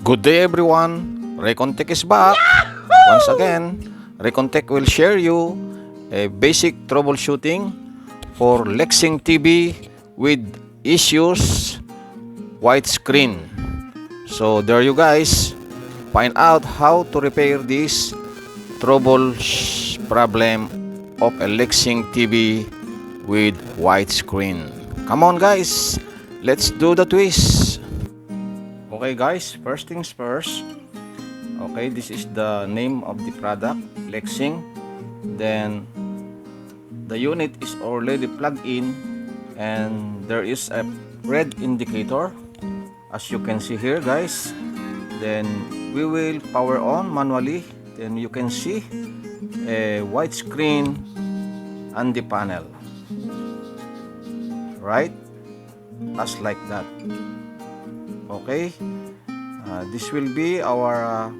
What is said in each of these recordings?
Good day everyone, RECOND is back. Once again, RECOND will share you a basic troubleshooting for LEXING TV with issues widescreen. So there you guys, find out how to repair this problem of a LEXING TV with widescreen. Come on guys, let's do the twist. Okay guys, first things first. Okay, this is the name of the product, LEXING. Then the unit is already plugged in and there is a red indicator as you can see here guys. Then we will power on manually. Then you can see a white screen on the panel, right? As like that. Okay, this will be our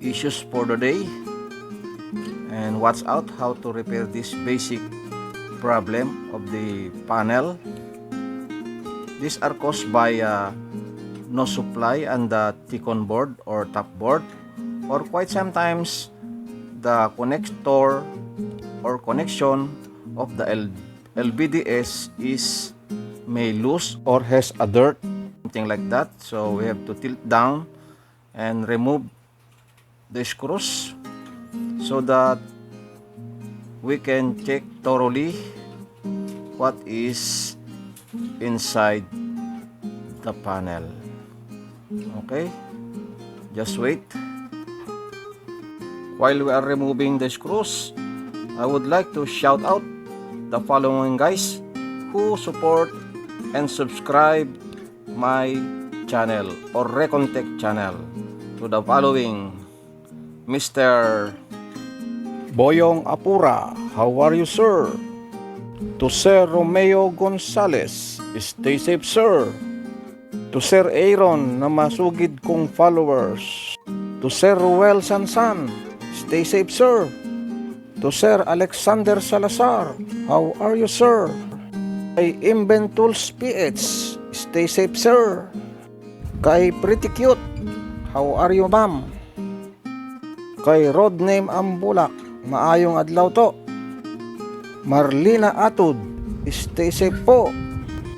issues for the day, and watch out how to repair this basic problem of the panel. These are caused by no supply on the T-con board or top board, or quite sometimes the connector or connection of the LVDS is may loose or has a dirt, something like that. So we have to tilt down and remove the screws so that we can check thoroughly what is inside the panel. Okay, just wait. While we are removing the screws, I would like to shout out the following guys who support and subscribe my channel or RECOND channel. To the following: Mr. Boyong Apura, how are you sir? To Sir Romeo Gonzales, stay safe sir. To Sir Aaron na masugid kong followers. To Sir Ruel Sansan, stay safe sir. To Sir Alexander Salazar, how are you sir? Kay Inventools PH, stay safe sir. Kay Pretty Cute, how are you ma'am? Kay Rodname Ambulak, maayong adlaw to. Marlina Atud, stay safe po.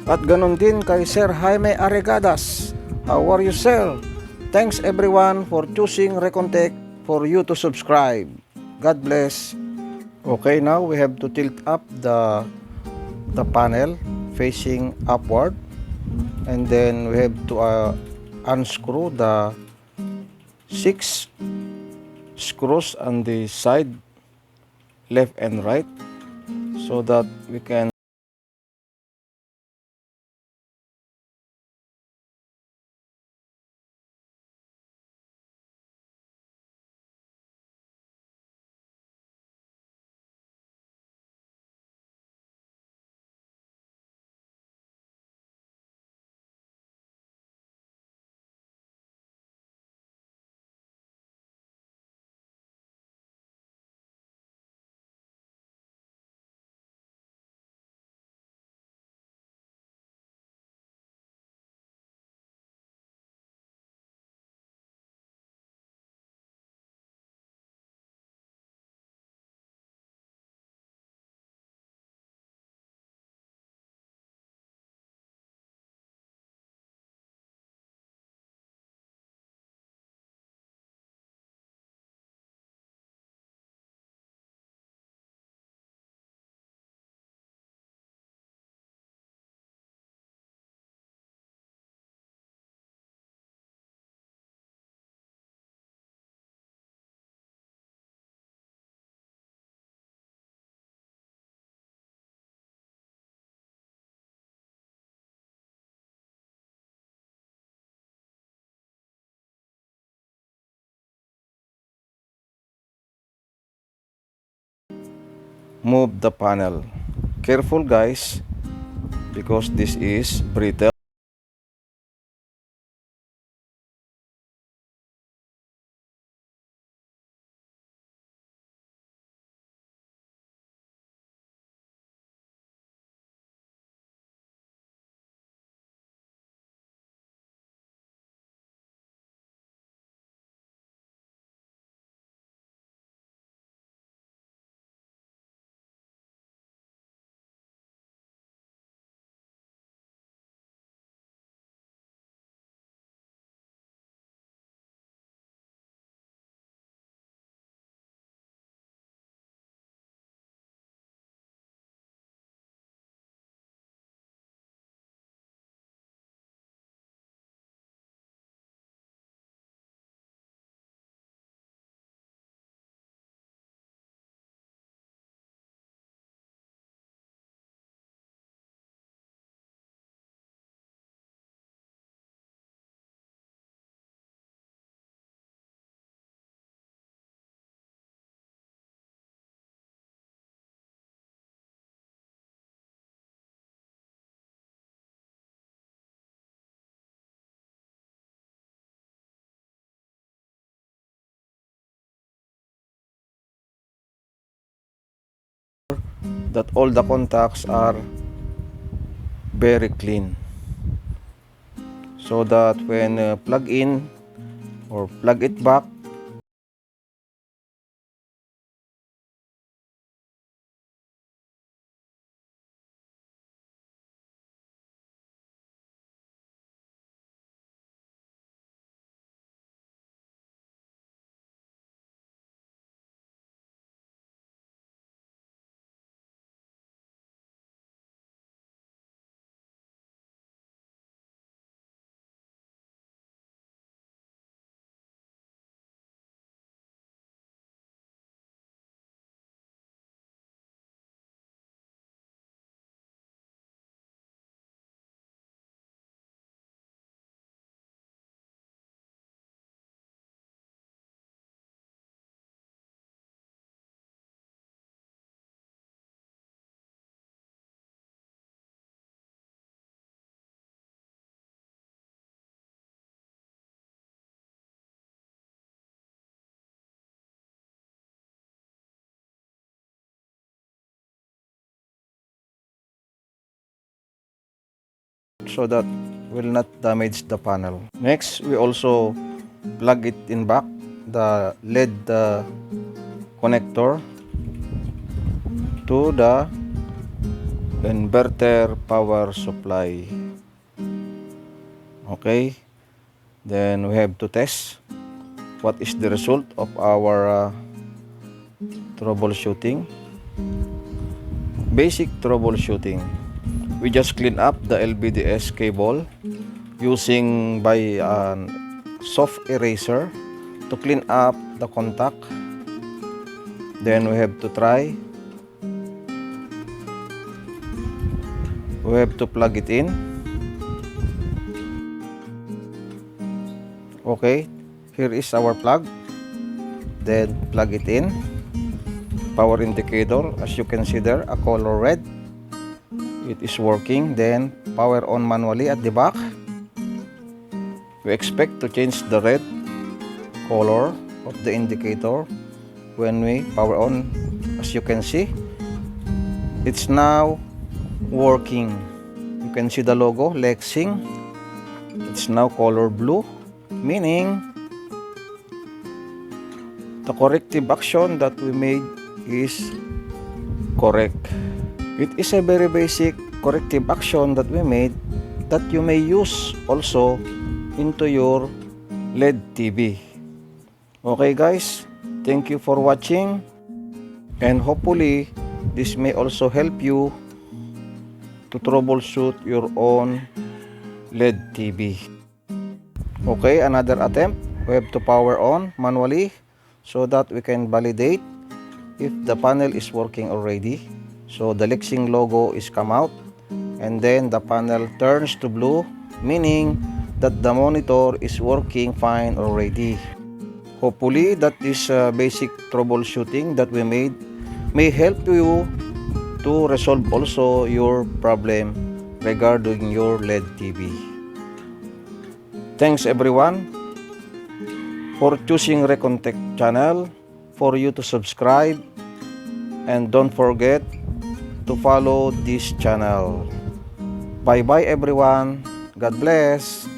At ganon din kay Sir Jaime Aregadas, how are you sir? Thanks everyone for choosing RECOND for you to subscribe. God bless. Okay, now we have to tilt up the panel facing upward, and then we have to unscrew the 6 screws on the side left and right so that we can move the panel. Careful guys, because this is brittle. that all the contacts are very clean, so that when plug in or plug it back, so that will not damage the panel. Next, we also plug it in back, the LED connector to the inverter power supply. Okay, then we have to test what is the result of our troubleshooting. Basic troubleshooting. We just clean up the LVDS cable using by soft eraser to clean up the contact. Then we have to try. We have to plug it in. Okay, here is our plug. Then plug it in. Power indicator, as you can see there, a color red. It is working. Then power on manually at the back. We expect to change the red color of the indicator when we power on. As you can see, it's now working. You can see the logo LEXING. It's now color blue, meaning the corrective action that we made is correct. It is a very basic corrective action that we made that you may use also into your LED TV. Okay guys, thank you for watching, and hopefully this may also help you to troubleshoot your own LED TV. Okay, another attempt. We have to power on manually so that we can validate if the panel is working already. So the LEXING logo is come out, and then the panel turns to blue, meaning that the monitor is working fine already. Hopefully that this basic troubleshooting that we made may help you to resolve also your problem regarding your LED TV. Thanks everyone for choosing RECOND Tech channel, for you to subscribe, and don't forget to follow this channel. Bye bye everyone. God bless.